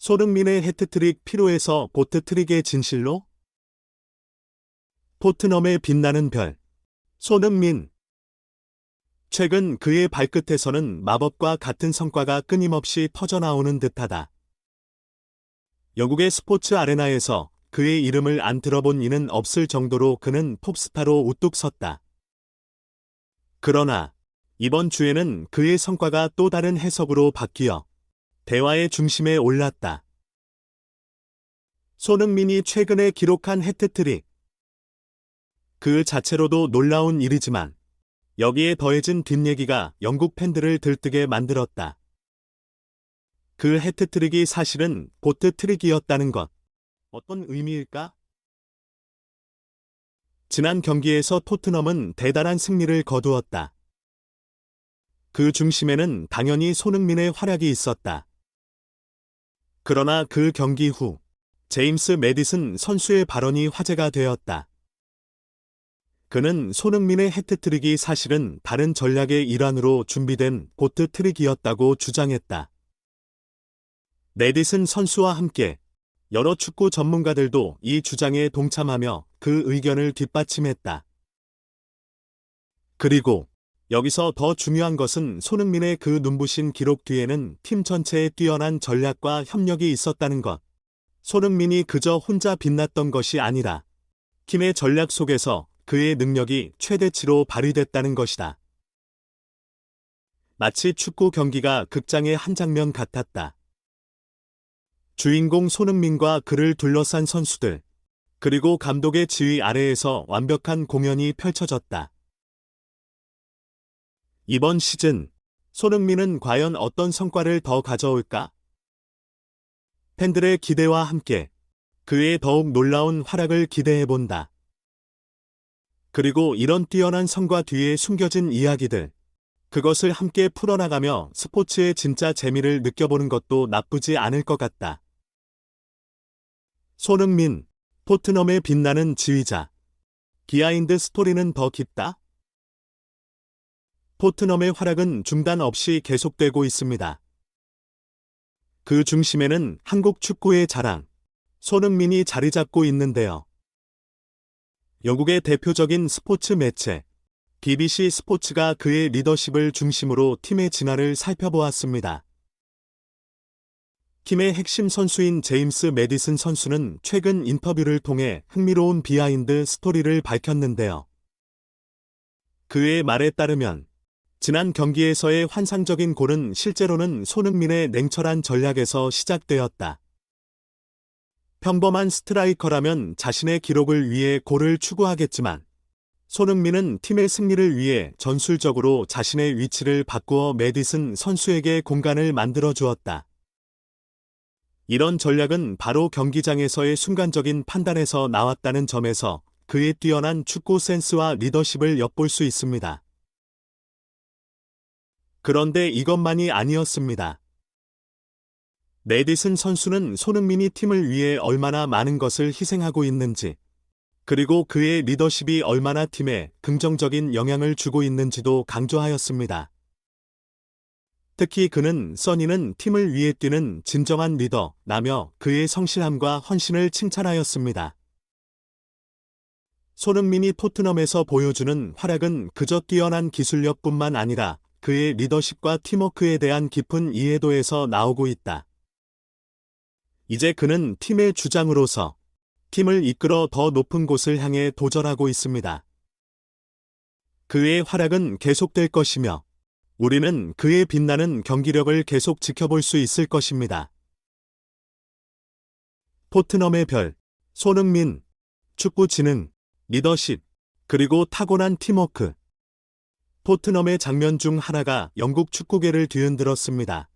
손흥민의 해트트릭 피로에서 보트트릭의 진실로? 토트넘의 빛나는 별. 손흥민. 최근 그의 발끝에서는 마법과 같은 성과가 끊임없이 터져나오는 듯하다. 영국의 스포츠 아레나에서 그의 이름을 안 들어본 이는 없을 정도로 그는 톱스타로 우뚝 섰다. 그러나 이번 주에는 그의 성과가 또 다른 해석으로 바뀌어 대화의 중심에 올랐다. 손흥민이 최근에 기록한 해트트릭. 그 자체로도 놀라운 일이지만 여기에 더해진 뒷얘기가 영국 팬들을 들뜨게 만들었다. 그 해트트릭이 사실은 보트트릭이었다는 것. 어떤 의미일까? 지난 경기에서 토트넘은 대단한 승리를 거두었다. 그 중심에는 당연히 손흥민의 활약이 있었다. 그러나 그 경기 후 제임스 매디슨 선수의 발언이 화제가 되었다. 그는 손흥민의 해트트릭이 사실은 다른 전략의 일환으로 준비된 보트트릭이었다고 주장했다. 매디슨 선수와 함께 여러 축구 전문가들도 이 주장에 동참하며 그 의견을 뒷받침했다. 그리고 여기서 더 중요한 것은 손흥민의 그 눈부신 기록 뒤에는 팀 전체의 뛰어난 전략과 협력이 있었다는 것. 손흥민이 그저 혼자 빛났던 것이 아니라 팀의 전략 속에서 그의 능력이 최대치로 발휘됐다는 것이다. 마치 축구 경기가 극장의 한 장면 같았다. 주인공 손흥민과 그를 둘러싼 선수들, 그리고 감독의 지휘 아래에서 완벽한 공연이 펼쳐졌다. 이번 시즌, 손흥민은 과연 어떤 성과를 더 가져올까? 팬들의 기대와 함께 그의 더욱 놀라운 활약을 기대해본다. 그리고 이런 뛰어난 성과 뒤에 숨겨진 이야기들, 그것을 함께 풀어나가며 스포츠의 진짜 재미를 느껴보는 것도 나쁘지 않을 것 같다. 손흥민, 토트넘의 빛나는 지휘자. 비하인드 스토리는 더 깊다? 토트넘의 활약은 중단 없이 계속되고 있습니다. 그 중심에는 한국 축구의 자랑, 손흥민이 자리 잡고 있는데요. 영국의 대표적인 스포츠 매체, BBC 스포츠가 그의 리더십을 중심으로 팀의 진화를 살펴보았습니다. 팀의 핵심 선수인 제임스 매디슨 선수는 최근 인터뷰를 통해 흥미로운 비하인드 스토리를 밝혔는데요. 그의 말에 따르면 지난 경기에서의 환상적인 골은 실제로는 손흥민의 냉철한 전략에서 시작되었다. 평범한 스트라이커라면 자신의 기록을 위해 골을 추구하겠지만 손흥민은 팀의 승리를 위해 전술적으로 자신의 위치를 바꾸어 매디슨 선수에게 공간을 만들어 주었다. 이런 전략은 바로 경기장에서의 순간적인 판단에서 나왔다는 점에서 그의 뛰어난 축구 센스와 리더십을 엿볼 수 있습니다. 그런데 이것만이 아니었습니다. 매디슨 선수는 손흥민이 팀을 위해 얼마나 많은 것을 희생하고 있는지, 그리고 그의 리더십이 얼마나 팀에 긍정적인 영향을 주고 있는지도 강조하였습니다. 특히 그는 써니는 팀을 위해 뛰는 진정한 리더라며 그의 성실함과 헌신을 칭찬하였습니다. 손흥민이 토트넘에서 보여주는 활약은 그저 뛰어난 기술력뿐만 아니라 그의 리더십과 팀워크에 대한 깊은 이해도에서 나오고 있다. 이제 그는 팀의 주장으로서 팀을 이끌어 더 높은 곳을 향해 도전하고 있습니다. 그의 활약은 계속될 것이며 우리는 그의 빛나는 경기력을 계속 지켜볼 수 있을 것입니다. 토트넘의 별, 손흥민, 축구 지능, 리더십, 그리고 타고난 팀워크. 토트넘의 장면 중 하나가 영국 축구계를 뒤흔들었습니다.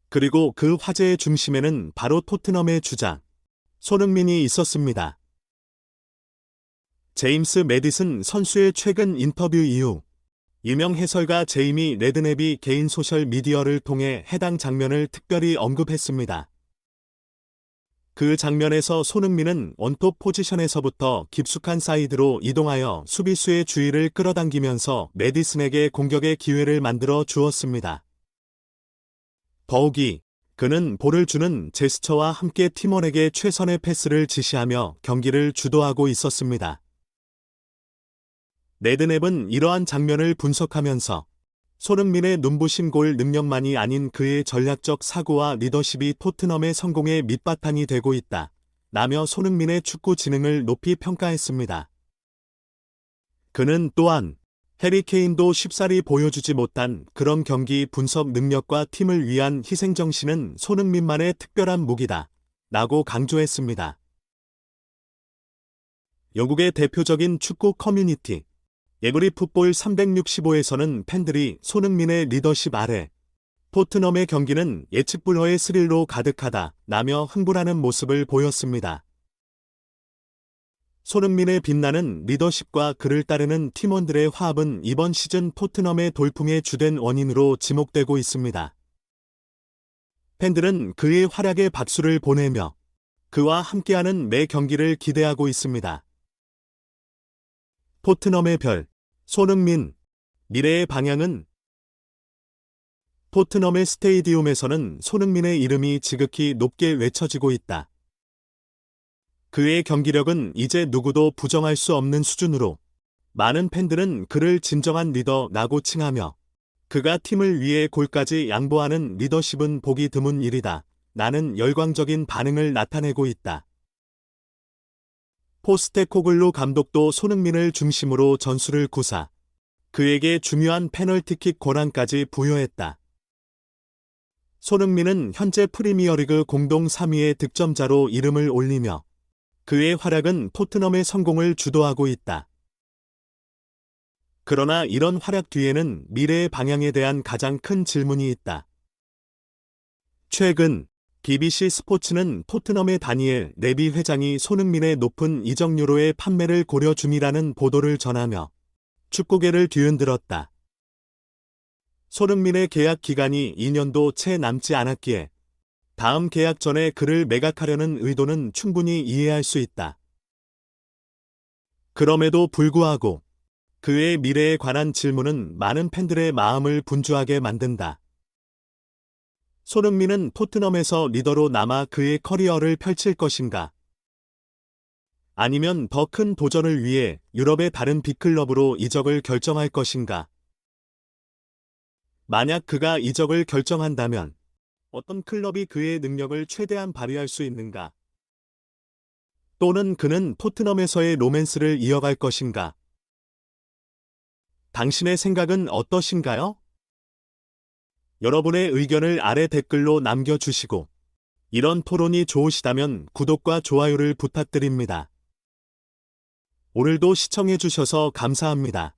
그리고 그 화제의 중심에는 바로 토트넘의 주장, 손흥민이 있었습니다. 제임스 매디슨 선수의 최근 인터뷰 이후 유명 해설가 제이미 레드냅이 개인 소셜 미디어를 통해 해당 장면을 특별히 언급했습니다. 그 장면에서 손흥민은 원톱 포지션에서부터 깊숙한 사이드로 이동하여 수비수의 주의를 끌어당기면서 매디슨에게 공격의 기회를 만들어 주었습니다. 더욱이 그는 볼을 주는 제스처와 함께 팀원에게 최선의 패스를 지시하며 경기를 주도하고 있었습니다. 레드냅은 이러한 장면을 분석하면서 손흥민의 눈부신 골 능력만이 아닌 그의 전략적 사고와 리더십이 토트넘의 성공의 밑바탕이 되고 있다 라며 손흥민의 축구 지능을 높이 평가했습니다. 그는 또한 해리 케인도 쉽사리 보여주지 못한 그런 경기 분석 능력과 팀을 위한 희생정신은 손흥민만의 특별한 무기다 라고 강조했습니다. 영국의 대표적인 축구 커뮤니티 에브리풋볼 365에서는 팬들이 손흥민의 리더십 아래 토트넘의 경기는 예측불허의 스릴로 가득하다 라며 흥분하는 모습을 보였습니다. 손흥민의 빛나는 리더십과 그를 따르는 팀원들의 화합은 이번 시즌 토트넘의 돌풍의 주된 원인으로 지목되고 있습니다. 팬들은 그의 활약에 박수를 보내며 그와 함께하는 매 경기를 기대하고 있습니다. 토트넘의 별, 손흥민, 미래의 방향은 토트넘의 스테이디움에서는 손흥민의 이름이 지극히 높게 외쳐지고 있다. 그의 경기력은 이제 누구도 부정할 수 없는 수준으로 많은 팬들은 그를 진정한 리더라고 칭하며 그가 팀을 위해 골까지 양보하는 리더십은 보기 드문 일이다. 라는 열광적인 반응을 나타내고 있다. 포스테코글루 감독도 손흥민을 중심으로 전술을 구사, 그에게 중요한 페널티킥 권한까지 부여했다. 손흥민은 현재 프리미어리그 공동 3위의 득점자로 이름을 올리며 그의 활약은 토트넘의 성공을 주도하고 있다. 그러나 이런 활약 뒤에는 미래의 방향에 대한 가장 큰 질문이 있다. 최근 BBC 스포츠는 토트넘의 다니엘 레비 회장이 손흥민의 높은 이적료로의 판매를 고려 중이라는 보도를 전하며 축구계를 뒤흔들었다. 손흥민의 계약 기간이 2년도 채 남지 않았기에 다음 계약 전에 그를 매각하려는 의도는 충분히 이해할 수 있다. 그럼에도 불구하고 그의 미래에 관한 질문은 많은 팬들의 마음을 분주하게 만든다. 손흥민은 토트넘에서 리더로 남아 그의 커리어를 펼칠 것인가? 아니면 더 큰 도전을 위해 유럽의 다른 빅클럽으로 이적을 결정할 것인가? 만약 그가 이적을 결정한다면 어떤 클럽이 그의 능력을 최대한 발휘할 수 있는가? 또는 그는 토트넘에서의 로맨스를 이어갈 것인가? 당신의 생각은 어떠신가요? 여러분의 의견을 아래 댓글로 남겨주시고 이런 토론이 좋으시다면 구독과 좋아요를 부탁드립니다. 오늘도 시청해주셔서 감사합니다.